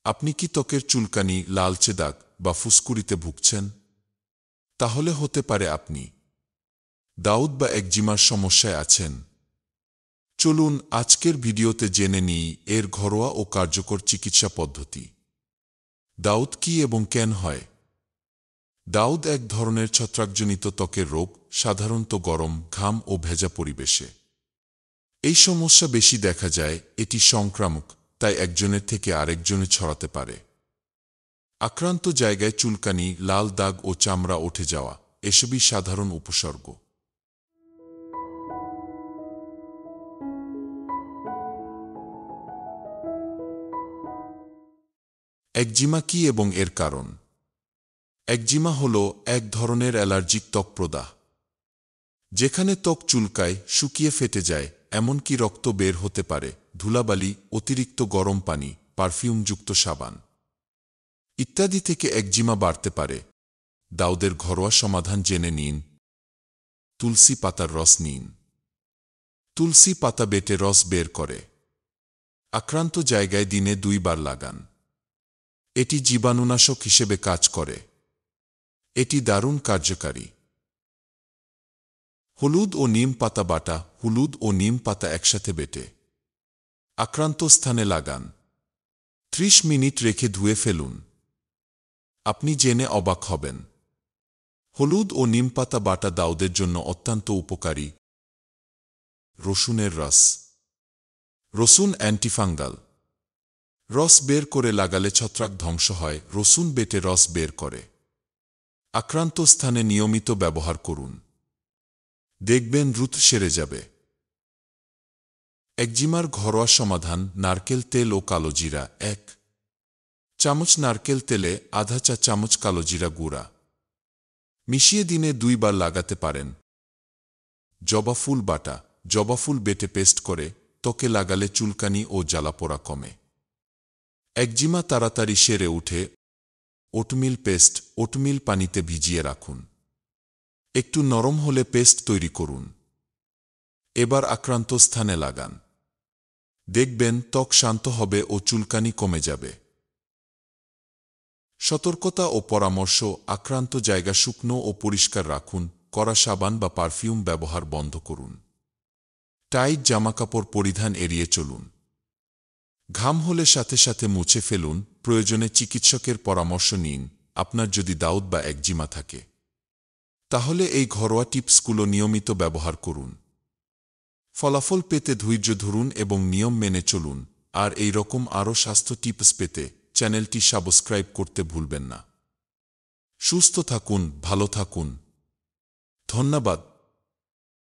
আপনি কি ত্বকের চুলকানি, লালচে দাগ বা ফুসকুড়িতে ভুগছেন? তাহলে হতে পারে আপনি দাউদ বা একজিমার সমস্যায় আছেন। চলুন আজকের ভিডিওতে জেনে নিই এর ঘরোয়া ও কার্যকর চিকিৎসা পদ্ধতি। দাউদ কি এবং কেন হয়? দাউদ এক ধরনের ছত্রাকজনিত ত্বকের রোগ, সাধারণত গরম, ঘাম ও ভেজা পরিবেশে। এই সমস্যা বেশি দেখা যায়, এটি সংক্রামক, তাই একজনের থেকে আরেকজনে ছড়াতে পারে। আক্রান্ত জায়গায় চুলকানি, লাল দাগ ও চামড়া উঠে যাওয়া এসবই সাধারণ উপসর্গ। একজিমা কি এবং এর কারণ? একজিমা হল এক ধরনের অ্যালার্জিক ত্বক প্রদাহ, যেখানে ত্বক চুলকায়, শুকিয়ে ফেটে যায়, এমনকি রক্ত বের হতে পারে, ধুলাবালি, অতিরিক্ত গরম পানি, পারফিউমযুক্ত সাবান ইত্যাদি থেকে একজিমা বাড়তে পারে। দাউদের ঘরোয়া সমাধান জেনে নিন। তুলসী পাতার রস নিন। তুলসী পাতা বেটে রস বের করে আক্রান্ত জায়গায় দিনে 2 বার লাগান। এটি জীবাণুনাশক হিসেবে কাজ করে। এটি দারুণ কার্যকারী। হলুদ ও নিম পাতা বাটা। হলুদ ও নিম পাতা একসাথে বেটে আক্রান্ত স্থানে লাগান। 30 মিনিট রেখে ধুয়ে ফেলুন। আপনি জেনে অবাক হবেন, হলুদ ও নিম পাতা বাটা দাউদের জন্য অত্যন্ত উপকারী। রসুনের রস। রসুন অ্যান্টিফাঙ্গাল। রস বের করে লাগালে ছত্রাক ধ্বংস হয়। রসুন বেটে রস বের করে আক্রান্ত স্থানে নিয়মিত ব্যবহার করুন। দেখবেন দ্রুত সেরে যাবে। একজিমার ঘরোয়া সমাধান: নারকেল তেল ও কালোজিরা। 1 চামচ নারকেল তেলে আধা চা চামচ কালোজিরা গুঁড়া মিশিয়ে দিনে 2 বার লাগাতে পারেন। জবা ফুল বাটা। জবা ফুল বেটে পেস্ট করে ত্বকে লাগালে চুলকানি ও জ্বালাপোড়া কমে। একজিমা তাড়াতাড়ি সেরে উঠে। Oatmeal paste. ওটমিল পানিতে ভিজিয়ে রাখুন। একটু নরম হলে পেস্ট তৈরি করুন। এবার আক্রান্ত স্থানে লাগান। দেখবেন ত্বক শান্ত হবে ও চুলকানি কমে যাবে। সতর্কতা ও পরামর্শ: আক্রান্ত জায়গা শুকনো ও পরিষ্কার রাখুন। কড়া সাবান বা পারফিউম ব্যবহার বন্ধ করুন। টাইট জামাকাপড় পরিধান এড়িয়ে চলুন। ঘাম হলে সাথে সাথে মুছে ফেলুন। প্রয়োজনে চিকিৎসকের পরামর্শ নিন। আপনার যদি দাউদ বা একজিমা থাকে, তাহলে এই ঘরোয়া টিপসগুলো নিয়মিত ব্যবহার করুন। ফলাফল পেতে ধৈর্য ধরুন এবং নিয়ম মেনে চলুন। আর এই রকম আরও স্বাস্থ্য টিপস পেতে চ্যানেলটি সাবস্ক্রাইব করতে ভুলবেন না। সুস্থ থাকুন, ভালো থাকুন। ধন্যবাদ।